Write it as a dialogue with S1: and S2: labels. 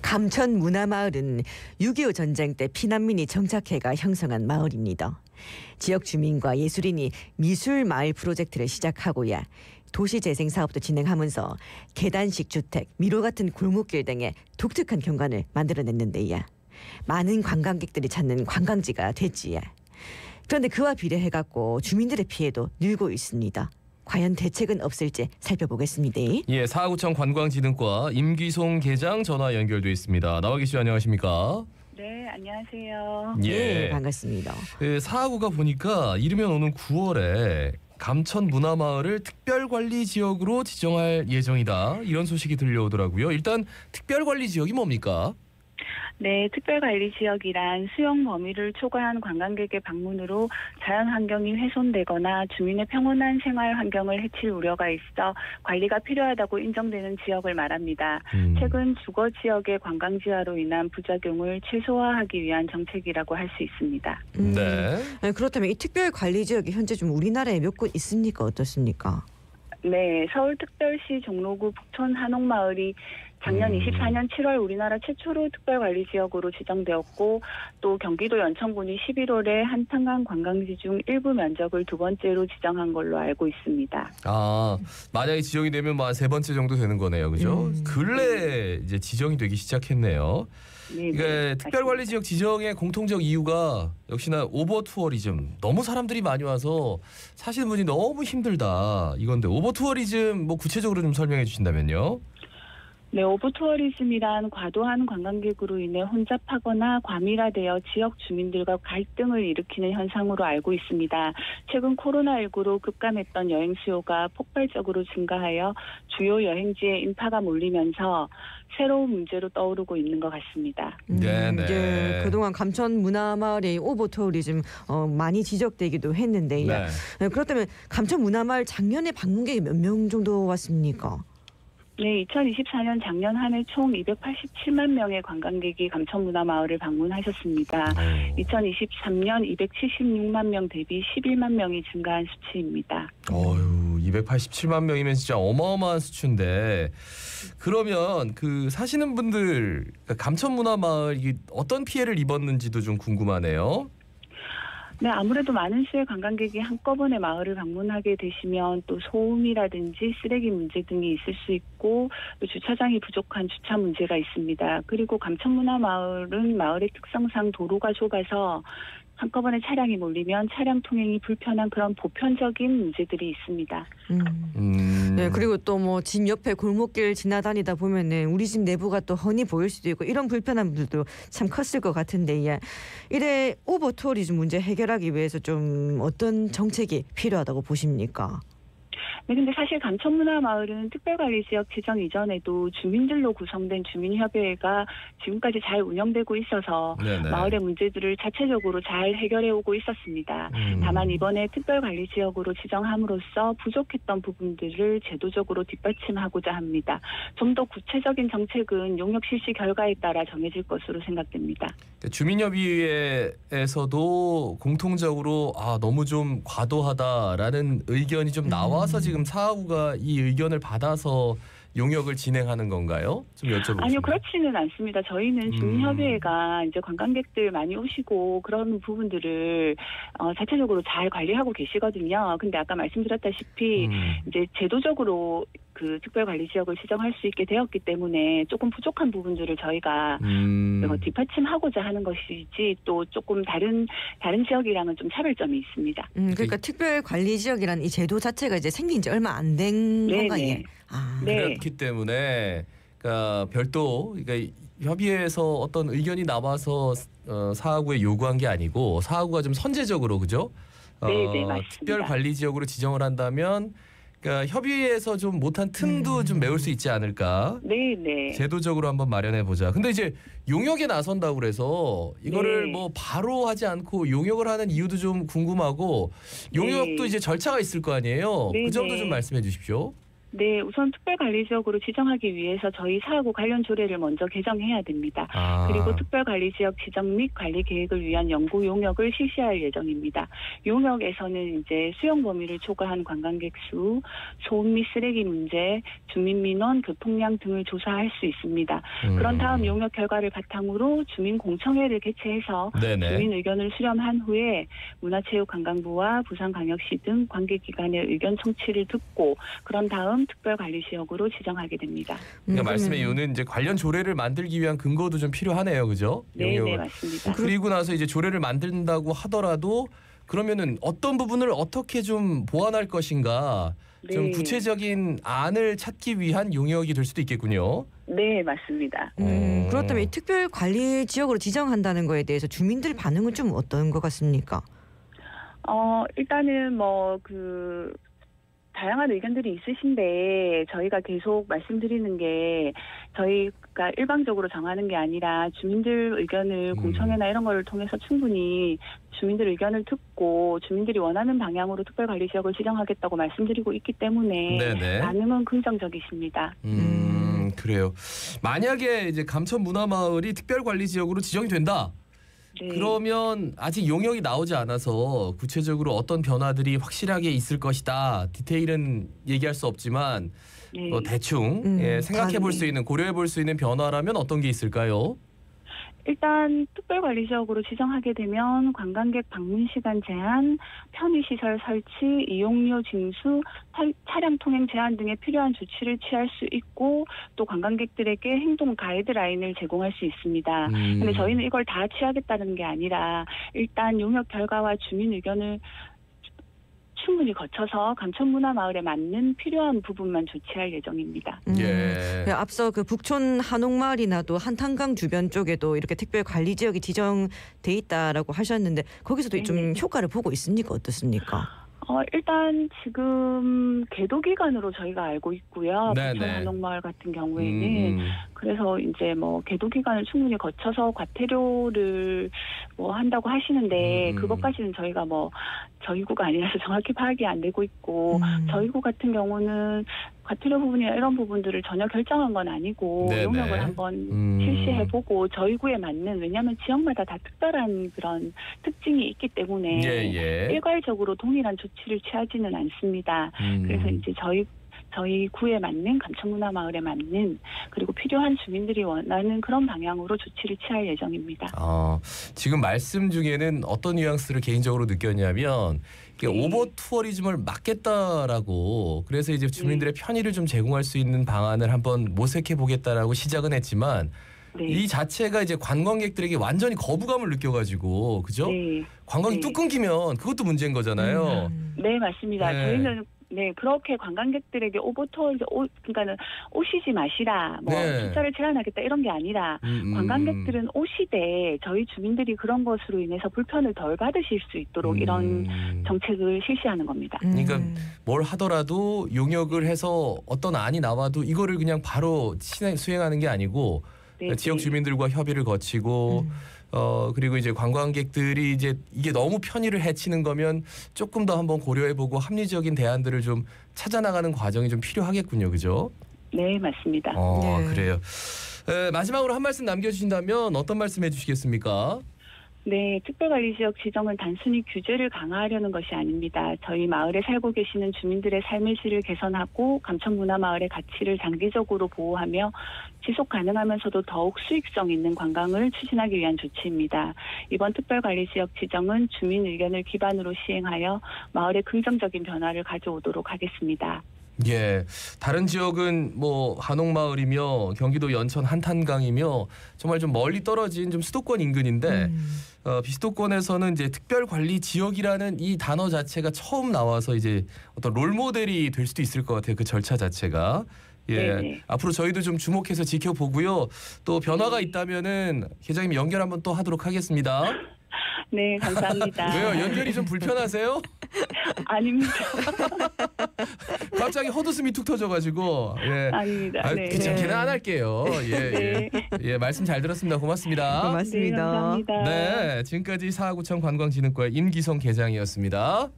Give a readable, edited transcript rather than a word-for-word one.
S1: 감천 문화마을은 6.25 전쟁 때 피난민이 정착해가 형성한 마을입니다. 지역 주민과 예술인이 미술마을 프로젝트를 시작하고야 도시재생 사업도 진행하면서 계단식 주택, 미로 같은 골목길 등의 독특한 경관을 만들어냈는데요. 많은 관광객들이 찾는 관광지가 됐지요. 그런데 그와 비례해갖고 주민들의 피해도 늘고 있습니다. 과연 대책은 없을지 살펴보겠습니다.
S2: 예, 사하구청 관광진흥과 임기송 계장 전화 연결돼 있습니다. 나와 계시죠? 안녕하십니까?
S3: 네, 안녕하세요.
S1: 예, 반갑습니다.
S2: 사하구가 보니까 이르면 오는 9월에 감천 문화마을을 특별관리지역으로 지정할 예정이다. 이런 소식이 들려오더라고요. 일단 특별관리지역이 뭡니까?
S3: 네, 특별관리지역이란 수용 범위를 초과한 관광객의 방문으로 자연환경이 훼손되거나 주민의 평온한 생활 환경을 해칠 우려가 있어 관리가 필요하다고 인정되는 지역을 말합니다. 최근 주거지역의 관광지화로 인한 부작용을 최소화하기 위한 정책이라고 할 수 있습니다.
S2: 네.
S1: 그렇다면 이 특별관리지역이 현재 좀 우리나라에 몇 곳 있습니까? 어떻습니까?
S3: 네, 서울특별시 종로구 북촌 한옥마을이 작년 24년 7월 우리나라 최초로 특별관리지역으로 지정되었고, 또 경기도 연천군이 11월에 한탄강 관광지 중 일부 면적을 두 번째로 지정한 걸로 알고 있습니다.
S2: 아, 만약에 지정이 되면 뭐 한 세 번째 정도 되는 거네요, 그죠? 근래 이제 지정이 되기 시작했네요.
S3: 네,
S2: 이게 특별관리지역 지정의 공통적 이유가 역시나 오버투어리즘, 너무 사람들이 많이 와서 사시는 분이 너무 힘들다 이건데, 오버투어리즘 뭐 구체적으로 좀 설명해 주신다면요.
S3: 네, 오버투어리즘이란 과도한 관광객으로 인해 혼잡하거나 과밀화되어 지역 주민들과 갈등을 일으키는 현상으로 알고 있습니다. 최근 코로나19로 급감했던 여행 수요가 폭발적으로 증가하여 주요 여행지에 인파가 몰리면서 새로운 문제로 떠오르고 있는 것 같습니다.
S2: 네네.
S1: 이제 그동안 감천 문화마을의 오버투어리즘 많이 지적되기도 했는데요.
S2: 네.
S1: 그렇다면 감천 문화마을 작년에 방문객이 몇 명 정도 왔습니까?
S3: 네, 2024년 작년 한 해 총 287만 명의 관광객이 감천문화마을을 방문하셨습니다. 2023년 276만 명 대비 11만 명이 증가한 수치입니다.
S2: 어휴, 287만 명이면 진짜 어마어마한 수치인데, 그러면 그 사시는 분들, 감천문화마을 이게 어떤 피해를 입었는지도 좀 궁금하네요.
S3: 네, 아무래도 많은 수의 관광객이 한꺼번에 마을을 방문하게 되시면 또 소음이라든지 쓰레기 문제 등이 있을 수 있고, 또 주차장이 부족한 주차 문제가 있습니다. 그리고 감천문화마을은 마을의 특성상 도로가 좁아서 한꺼번에 차량이 몰리면 차량 통행이 불편한 그런 보편적인 문제들이 있습니다.
S1: 네, 그리고 또 뭐 집 옆에 골목길 지나다니다 보면은 우리 집 내부가 또 훤히 보일 수도 있고, 이런 불편함들도 참 컸을 것 같은데, 예. 이래 오버투어리즘 문제 해결하기 위해서 좀 어떤 정책이 필요하다고 보십니까?
S3: 네, 근데 사실 감천문화마을은 특별관리지역 지정 이전에도 주민들로 구성된 주민협의회가 지금까지 잘 운영되고 있어서
S2: 네네.
S3: 마을의 문제들을 자체적으로 잘 해결해 오고 있었습니다. 다만 이번에 특별관리지역으로 지정함으로써 부족했던 부분들을 제도적으로 뒷받침하고자 합니다. 좀 더 구체적인 정책은 용역 실시 결과에 따라 정해질 것으로 생각됩니다.
S2: 주민협의회에서도 공통적으로 너무 좀 과도하다라는 의견이 좀 나와서 지금 사하구가 이 의견을 받아서 용역을 진행하는 건가요? 좀 여쭤보겠습니다.
S3: 아니요, 그렇지는 않습니다. 저희는 주민협의회가 이제 관광객들 많이 오시고 그런 부분들을 자체적으로 잘 관리하고 계시거든요. 근데 아까 말씀드렸다시피 이제 제도적으로 그 특별관리지역을 지정할 수 있게 되었기 때문에 조금 부족한 부분들을 저희가 뒷받침하고자 하는 것이지, 또 조금 다른 지역이랑은 좀 차별점이 있습니다.
S1: 그러니까 특별관리지역이라는 이 제도 자체가 이제 생긴 지 얼마 안 된 건가요?
S3: 네.
S2: 그렇기 때문에 그러니까 별도, 그러니까 협의회에서 어떤 의견이 나와서 사하구에 요구한 게 아니고, 사하구가 좀 선제적으로, 그죠?
S3: 네, 맞습니다.
S2: 특별관리지역으로 지정을 한다면, 그러니까 협의회에서 좀 못한 틈도 좀 메울 수 있지 않을까?
S3: 네.
S2: 제도적으로 한번 마련해 보자. 근데 이제 용역에 나선다고 그래서 이거를 뭐 바로 하지 않고 용역을 하는 이유도 좀 궁금하고, 용역도 이제 절차가 있을 거 아니에요? 그 점도 좀 말씀해 주십시오.
S3: 네, 우선 특별관리지역으로 지정하기 위해서 저희 사하고 관련 조례를 먼저 개정해야 됩니다. 그리고 특별관리지역 지정 및 관리 계획을 위한 연구 용역을 실시할 예정입니다. 용역에서는 이제 수용 범위를 초과한 관광객 수, 소음 및 쓰레기 문제, 주민 민원, 교통량 등을 조사할 수 있습니다. 그런 다음 용역 결과를 바탕으로 주민 공청회를 개최해서
S2: 네네.
S3: 주민 의견을 수렴한 후에 문화체육관광부와 부산광역시 등 관계기관의 의견 청취를 듣고 그런 다음 특별관리지역으로 지정하게 됩니다.
S2: 그러니까 말씀의 이유는 이제 관련 조례를 만들기 위한 근거도 좀 필요하네요, 그죠?
S3: 네, 맞습니다.
S2: 그리고 나서 이제 조례를 만든다고 하더라도 그러면은 어떤 부분을 어떻게 좀 보완할 것인가 좀
S3: 네.
S2: 구체적인 안을 찾기 위한 용역이 될 수도 있겠군요.
S3: 네, 맞습니다.
S1: 그렇다면 이 특별관리지역으로 지정한다는 거에 대해서 주민들 반응은 좀 어떤 것 같습니까?
S3: 일단은 다양한 의견들이 있으신데 저희가 계속 말씀드리는 게 저희가 일방적으로 정하는 게 아니라 주민들 의견을 공청회나 이런 걸 통해서 충분히 주민들 의견을 듣고 주민들이 원하는 방향으로 특별관리지역을 지정하겠다고 말씀드리고 있기 때문에
S2: 네네.
S3: 반응은 긍정적이십니다.
S2: 그래요. 만약에 이제 감천문화마을이 특별관리지역으로 지정이 된다.
S3: 네.
S2: 그러면 아직 용역이 나오지 않아서 구체적으로 어떤 변화들이 확실하게 있을 것이다. 디테일은 얘기할 수 없지만
S3: 네.
S2: 대충 생각해 볼 수 있는 고려해 볼 수 있는 변화라면 어떤 게 있을까요?
S3: 일단 특별관리지역으로 지정하게 되면 관광객 방문 시간 제한, 편의시설 설치, 이용료 징수, 차량 통행 제한 등에 필요한 조치를 취할 수 있고 또 관광객들에게 행동 가이드라인을 제공할 수 있습니다. 근데 저희는 이걸 다 취하겠다는 게 아니라 일단 용역 결과와 주민 의견을 충분히 거쳐서 감천문화마을에 맞는 필요한 부분만 조치할 예정입니다.
S2: 예.
S1: 앞서 그 북촌 한옥마을이나 또 한탄강 주변 쪽에도 이렇게 특별관리지역이 지정돼 있다라고 하셨는데 거기서도 좀 효과를 보고 있습니까? 어떻습니까?
S3: 일단 지금 계도 기간으로 저희가 알고 있고요. 북촌 한옥마을 같은 경우에는 그래서 이제 계도 기간을 충분히 거쳐서 과태료를 한다고 하시는데 그것까지는 저희가 저희 구가 아니라서 정확히 파악이 안 되고 있고 저희 구 같은 경우는 과태료 부분이나 이런 부분들을 전혀 결정한 건 아니고 용역을 한번 실시해보고 저희 구에 맞는 왜냐하면 지역마다 다 특별한 그런 특징이 있기 때문에 일괄적으로 동일한 조치를 취하지는 않습니다. 그래서 이제 저희 구에 맞는 감천문화마을에 맞는 그리고 필요한 주민들이 원하는 그런 방향으로 조치를 취할 예정입니다.
S2: 지금 말씀 중에는 어떤 뉘앙스를 개인적으로 느꼈냐면 오버 투어리즘을 막겠다라고 그래서 이제 주민들의 편의를 좀 제공할 수 있는 방안을 한번 모색해 보겠다라고 시작은 했지만 이 자체가 이제 관광객들에게 완전히 거부감을 느껴가지고 그죠? 관광이 뚝 끊기면 그것도 문제인 거잖아요.
S3: 네, 맞습니다. 저희는 그렇게 관광객들에게 오버투어 그러니까는 오시지 마시라, 숫자를 제한하겠다 이런 게 아니라 관광객들은 오시되 저희 주민들이 그런 것으로 인해서 불편을 덜 받으실 수 있도록 이런 정책을 실시하는 겁니다.
S2: 그러니까 뭘 하더라도 용역을 해서 어떤 안이 나와도 이거를 그냥 바로 수행하는 게 아니고 지역 주민들과 협의를 거치고. 그리고 이제 관광객들이 이제 이게 너무 편의를 해치는 거면 조금 더 한번 고려해보고 합리적인 대안들을 좀 찾아나가는 과정이 좀 필요하겠군요, 그죠?
S3: 네, 맞습니다.
S2: 그래요. 마지막으로 한 말씀 남겨주신다면 어떤 말씀 해주시겠습니까?
S3: 네, 특별관리지역 지정은 단순히 규제를 강화하려는 것이 아닙니다. 저희 마을에 살고 계시는 주민들의 삶의 질을 개선하고 감천문화마을의 가치를 장기적으로 보호하며 지속 가능하면서도 더욱 수익성 있는 관광을 추진하기 위한 조치입니다. 이번 특별관리지역 지정은 주민 의견을 기반으로 시행하여 마을에 긍정적인 변화를 가져오도록 하겠습니다.
S2: 예, 다른 지역은 한옥마을이며 경기도 연천 한탄강이며 정말 좀 멀리 떨어진 좀 수도권 인근인데 비수도권에서는 이제 특별관리 지역이라는 이 단어 자체가 처음 나와서 이제 어떤 롤모델이 될 수도 있을 것 같아요. 그 절차 자체가. 앞으로 저희도 좀 주목해서 지켜보고요. 또 변화가 있다면은 계장님 연결 한번 또 하도록 하겠습니다.
S3: 네, 감사합니다.
S2: 왜요? 연결이 좀 불편하세요?
S3: 아닙니다.
S2: 갑자기 헛웃음이 툭 터져가지고.
S3: 아닙니다.
S2: 귀찮게는 안 할게요. 말씀 잘 들었습니다. 고맙습니다.
S1: 고맙습니다.
S3: 네, 감사합니다.
S2: 네, 지금까지 사하구청 관광진흥과의 임기성 계장이었습니다.